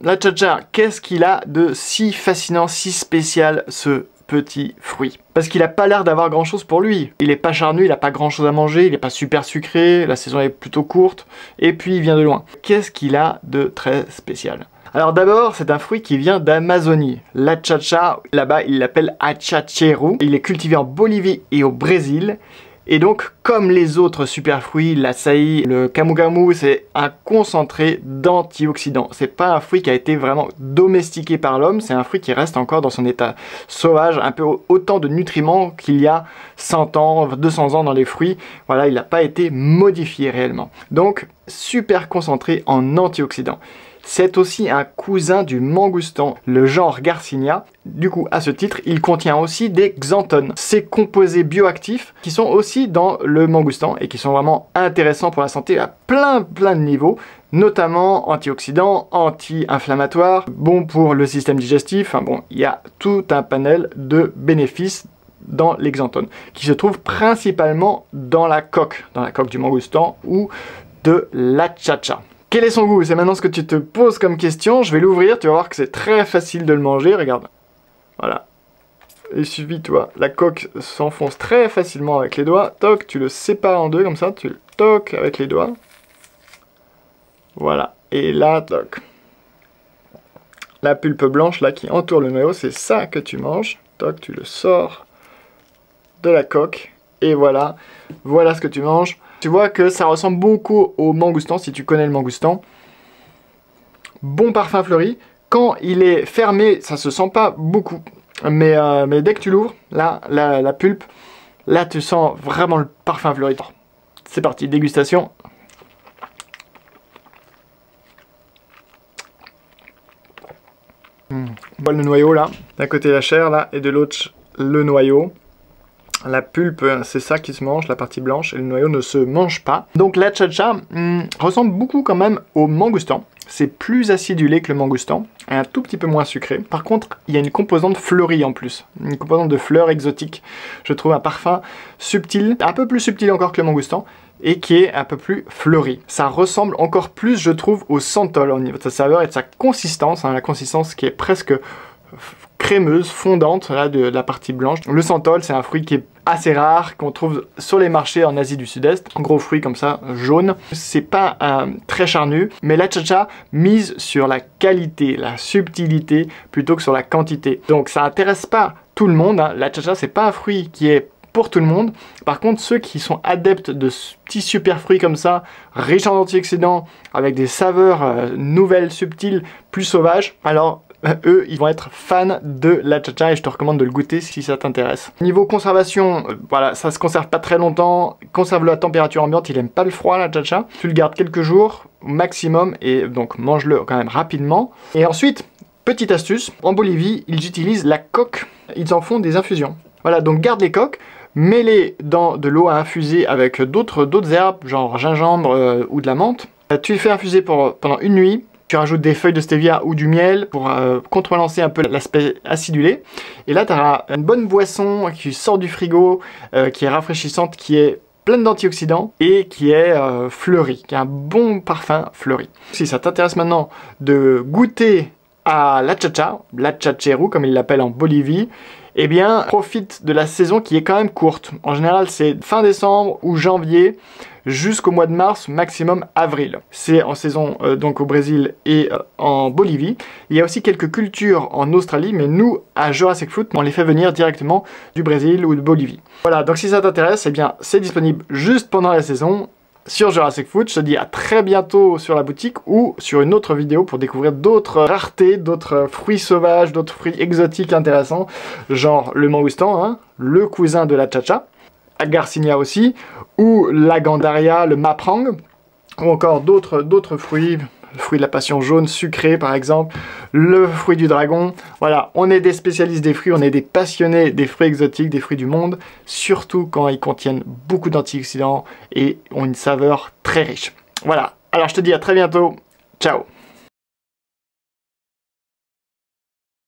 La tcha-tcha, qu'est-ce qu'il a de si fascinant, si spécial, ce petit fruit? Parce qu'il a pas l'air d'avoir grand chose pour lui. Il est pas charnu, il a pas grand chose à manger, il est pas super sucré, la saison est plutôt courte, et puis il vient de loin. Qu'est-ce qu'il a de très spécial? Alors d'abord, c'est un fruit qui vient d'Amazonie. La tcha-tcha, là-bas, ils l'appellent achacheru. Il est cultivé en Bolivie et au Brésil. Et donc, comme les autres super fruits, l'açaï, le camu-camu, c'est un concentré d'antioxydants. C'est pas un fruit qui a été vraiment domestiqué par l'homme, c'est un fruit qui reste encore dans son état sauvage, un peu autant de nutriments qu'il y a 100 ans, 200 ans dans les fruits. Voilà, il n'a pas été modifié réellement. Donc, super concentré en antioxydants. C'est aussi un cousin du mangoustan, le genre Garcinia. Du coup, à ce titre, il contient aussi des xanthones. Ces composés bioactifs qui sont aussi dans le mangoustan et qui sont vraiment intéressants pour la santé à plein de niveaux, notamment antioxydants, anti-inflammatoires, bon pour le système digestif. Enfin bon, il y a tout un panel de bénéfices dans les xanthones, qui se trouvent principalement dans la coque du mangoustan ou de la tcha-tcha. Quel est son goût? C'est maintenant ce que tu te poses comme question. Je vais l'ouvrir, tu vas voir que c'est très facile de le manger. Regarde. Voilà. Il suffit, tu vois, la coque s'enfonce très facilement avec les doigts. Toc, tu le sépares en deux comme ça. Tu le toques avec les doigts. Voilà. Et là, toc. La pulpe blanche là qui entoure le noyau, c'est ça que tu manges. Toc, tu le sors de la coque. Et voilà. Voilà ce que tu manges. Tu vois que ça ressemble beaucoup au mangoustan, si tu connais le mangoustan. Bon parfum fleuri. Quand il est fermé, ça se sent pas beaucoup. Mais dès que tu l'ouvres, là, la pulpe, là tu sens vraiment le parfum fleuri. C'est parti, dégustation. On voit le noyau là. D'un côté la chair là, et de l'autre le noyau. La pulpe, c'est ça qui se mange, la partie blanche, et le noyau ne se mange pas. Donc la tcha-tcha ressemble beaucoup quand même au mangoustan. C'est plus acidulé que le mangoustan, et un tout petit peu moins sucré. Par contre, il y a une composante fleurie en plus, une composante de fleurs exotiques. Je trouve un parfum subtil, un peu plus subtil encore que le mangoustan, et qui est un peu plus fleuri. Ça ressemble encore plus, je trouve, au santal au niveau de sa saveur et de sa consistance, hein, la consistance qui est presque crémeuse, fondante, là, de la partie blanche. Le santal, c'est un fruit qui est assez rare, qu'on trouve sur les marchés en Asie du Sud-Est. Un gros fruit comme ça, jaune. C'est pas très charnu, mais la tcha-tcha mise sur la qualité, la subtilité, plutôt que sur la quantité. Donc ça intéresse pas tout le monde, hein. La tcha-tcha, c'est pas un fruit qui est pour tout le monde. Par contre, ceux qui sont adeptes de petits super fruits comme ça, riches en antioxydants, avec des saveurs nouvelles, subtiles, plus sauvages, alors eux, ils vont être fans de la tcha-tcha et je te recommande de le goûter si ça t'intéresse. Niveau conservation, voilà, ça se conserve pas très longtemps. Conserve-le à température ambiante, il aime pas le froid la tcha-tcha. Tu le gardes quelques jours au maximum et donc mange-le quand même rapidement. Et ensuite, petite astuce, en Bolivie, ils utilisent la coque. Ils en font des infusions. Voilà, donc garde les coques, mets-les dans de l'eau à infuser avec d'autres herbes, genre gingembre ou de la menthe. Tu les fais infuser pendant une nuit. Tu rajoutes des feuilles de stevia ou du miel pour contrebalancer un peu l'aspect acidulé. Et là, tu as une bonne boisson qui sort du frigo, qui est rafraîchissante, qui est pleine d'antioxydants et qui est fleurie, qui a un bon parfum fleuri. Si ça t'intéresse maintenant de goûter à la tcha-tcha, la tcha-tcheru comme ils l'appellent en Bolivie, eh bien, profite de la saison qui est quand même courte. En général, c'est fin décembre ou janvier jusqu'au mois de mars, maximum avril. C'est en saison donc au Brésil et en Bolivie. Il y a aussi quelques cultures en Australie, mais nous, à Jurassic Fruit, on les fait venir directement du Brésil ou de Bolivie. Voilà, donc si ça t'intéresse, eh bien, c'est disponible juste pendant la saison sur Jurassic Fruit. Je te dis à très bientôt sur la boutique ou sur une autre vidéo pour découvrir d'autres raretés, d'autres fruits sauvages, d'autres fruits exotiques intéressants, genre le mangoustan, hein, le cousin de la tcha-tcha, Garcinia aussi, ou la gandaria, le maprang, ou encore d'autres fruits, le fruit de la passion jaune sucré par exemple, le fruit du dragon. Voilà, on est des spécialistes des fruits, on est des passionnés des fruits exotiques, des fruits du monde, surtout quand ils contiennent beaucoup d'antioxydants et ont une saveur très riche. Voilà, alors je te dis à très bientôt, ciao.